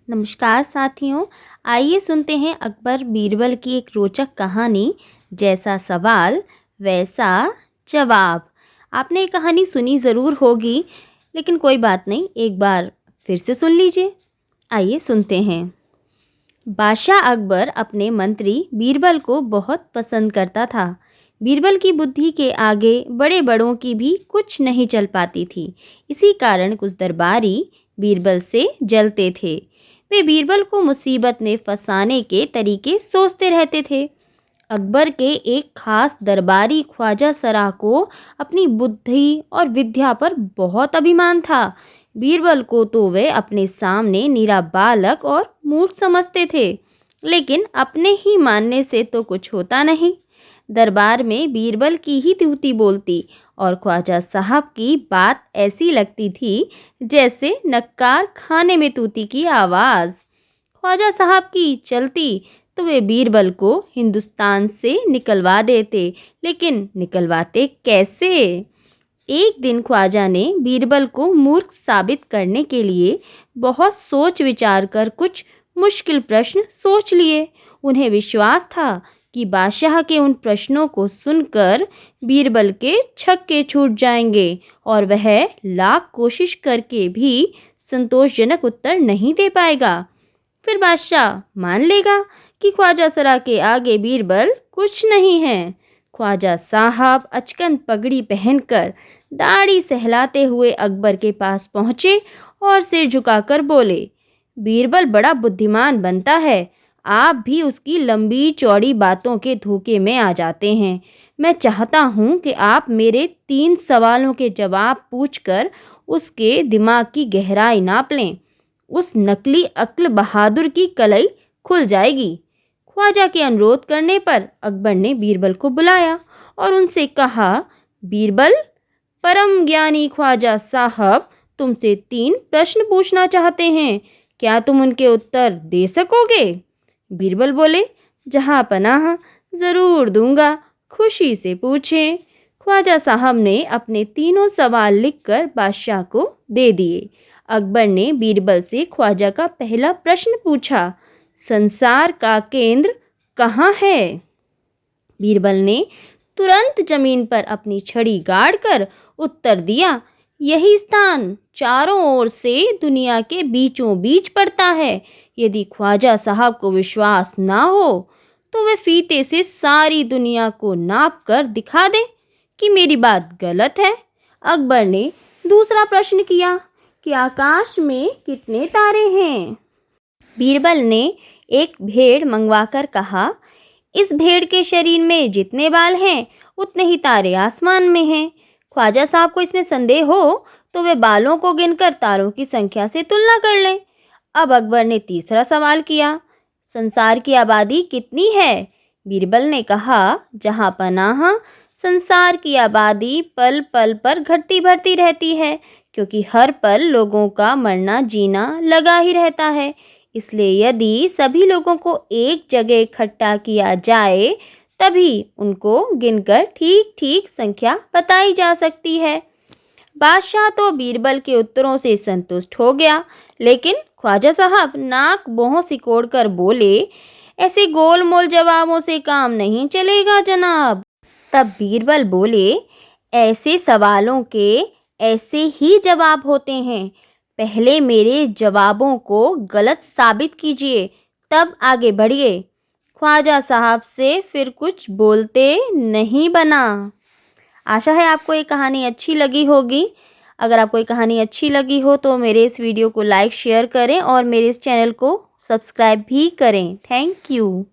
नमस्कार साथियों। आइए सुनते हैं अकबर बीरबल की एक रोचक कहानी। जैसा सवाल वैसा जवाब। आपने ये कहानी सुनी ज़रूर होगी, लेकिन कोई बात नहीं, एक बार फिर से सुन लीजिए। आइए सुनते हैं। बादशाह अकबर अपने मंत्री बीरबल को बहुत पसंद करता था। बीरबल की बुद्धि के आगे बड़े बड़ों की भी कुछ नहीं चल पाती थी। इसी कारण कुछ दरबारी बीरबल से जलते थे। वे बीरबल को मुसीबत में फंसाने के तरीके सोचते रहते थे। अकबर के एक खास दरबारी ख्वाजा सराह को अपनी बुद्धि और विद्या पर बहुत अभिमान था। बीरबल को तो वे अपने सामने निरा बालक और मूर्ख समझते थे, लेकिन अपने ही मानने से तो कुछ होता नहीं। दरबार में बीरबल की ही तूती बोलती और ख्वाजा साहब की बात ऐसी लगती थी जैसे नक्कार खाने में तूती की आवाज़। ख्वाजा साहब की चलती तो वे बीरबल को हिंदुस्तान से निकलवा देते, लेकिन निकलवाते कैसे? एक दिन ख्वाजा ने बीरबल को मूर्ख साबित करने के लिए बहुत सोच विचार कर कुछ मुश्किल प्रश्न सोच लिए। उन्हें विश्वास था कि बादशाह के उन प्रश्नों को सुनकर बीरबल के छक्के छूट जाएंगे और वह लाख कोशिश करके भी संतोषजनक उत्तर नहीं दे पाएगा। फिर बादशाह मान लेगा कि ख्वाजा सरा के आगे बीरबल कुछ नहीं है। ख्वाजा साहब अचकन पगड़ी पहनकर दाढ़ी सहलाते हुए अकबर के पास पहुँचे और सिर झुकाकर बोले, बीरबल बड़ा बुद्धिमान बनता है, आप भी उसकी लंबी चौड़ी बातों के धोखे में आ जाते हैं। मैं चाहता हूँ कि आप मेरे 3 सवालों के जवाब पूछकर उसके दिमाग की गहराई नाप लें। उस नकली अक्ल बहादुर की कलई खुल जाएगी। ख्वाजा के अनुरोध करने पर अकबर ने बीरबल को बुलाया और उनसे कहा, बीरबल, परम ज्ञानी ख्वाजा साहब तुमसे 3 प्रश्न पूछना चाहते हैं, क्या तुम उनके उत्तर दे सकोगे? बीरबल बोले, जहाँ पनाह, ज़रूर दूंगा, खुशी से पूछें। ख्वाजा साहब ने अपने 3 सवाल लिखकर बादशाह को दे दिए। अकबर ने बीरबल से ख्वाजा का पहला प्रश्न पूछा, संसार का केंद्र कहाँ है? बीरबल ने तुरंत जमीन पर अपनी छड़ी गाड़कर उत्तर दिया, यही स्थान चारों ओर से दुनिया के बीचों बीच पड़ता है। यदि ख्वाजा साहब को विश्वास ना हो तो वे फीते से सारी दुनिया को नाप कर दिखा दें कि मेरी बात गलत है। अकबर ने दूसरा प्रश्न किया कि आकाश में कितने तारे हैं? बीरबल ने एक भेड़ मंगवाकर कहा, इस भेड़ के शरीर में जितने बाल हैं उतने ही तारे आसमान में हैं। ख्वाजा साहब को इसमें संदेह हो तो वे बालों को गिनकर तारों की संख्या से तुलना कर लें। अब अकबर ने तीसरा सवाल किया, संसार की आबादी कितनी है? बीरबल ने कहा, जहाँ पनाह, संसार की आबादी पल पल पर घटती बढ़ती रहती है, क्योंकि हर पल लोगों का मरना जीना लगा ही रहता है। इसलिए यदि सभी लोगों को एक जगह इकट्ठा किया जाए तभी उनको गिनकर ठीक ठीक संख्या बताई जा सकती है। बादशाह तो बीरबल के उत्तरों से संतुष्ट हो गया, लेकिन ख्वाजा साहब नाक भौं सिकोड़ कर बोले, ऐसे गोलमोल जवाबों से काम नहीं चलेगा जनाब। तब बीरबल बोले, ऐसे सवालों के ऐसे ही जवाब होते हैं। पहले मेरे जवाबों को गलत साबित कीजिए, तब आगे बढ़िए। ख्वाजा साहब से फिर कुछ बोलते नहीं बना। आशा है आपको ये कहानी अच्छी लगी होगी। अगर आपको ये कहानी अच्छी लगी हो तो मेरे इस वीडियो को लाइक शेयर करें और मेरे इस चैनल को सब्सक्राइब भी करें। Thank you.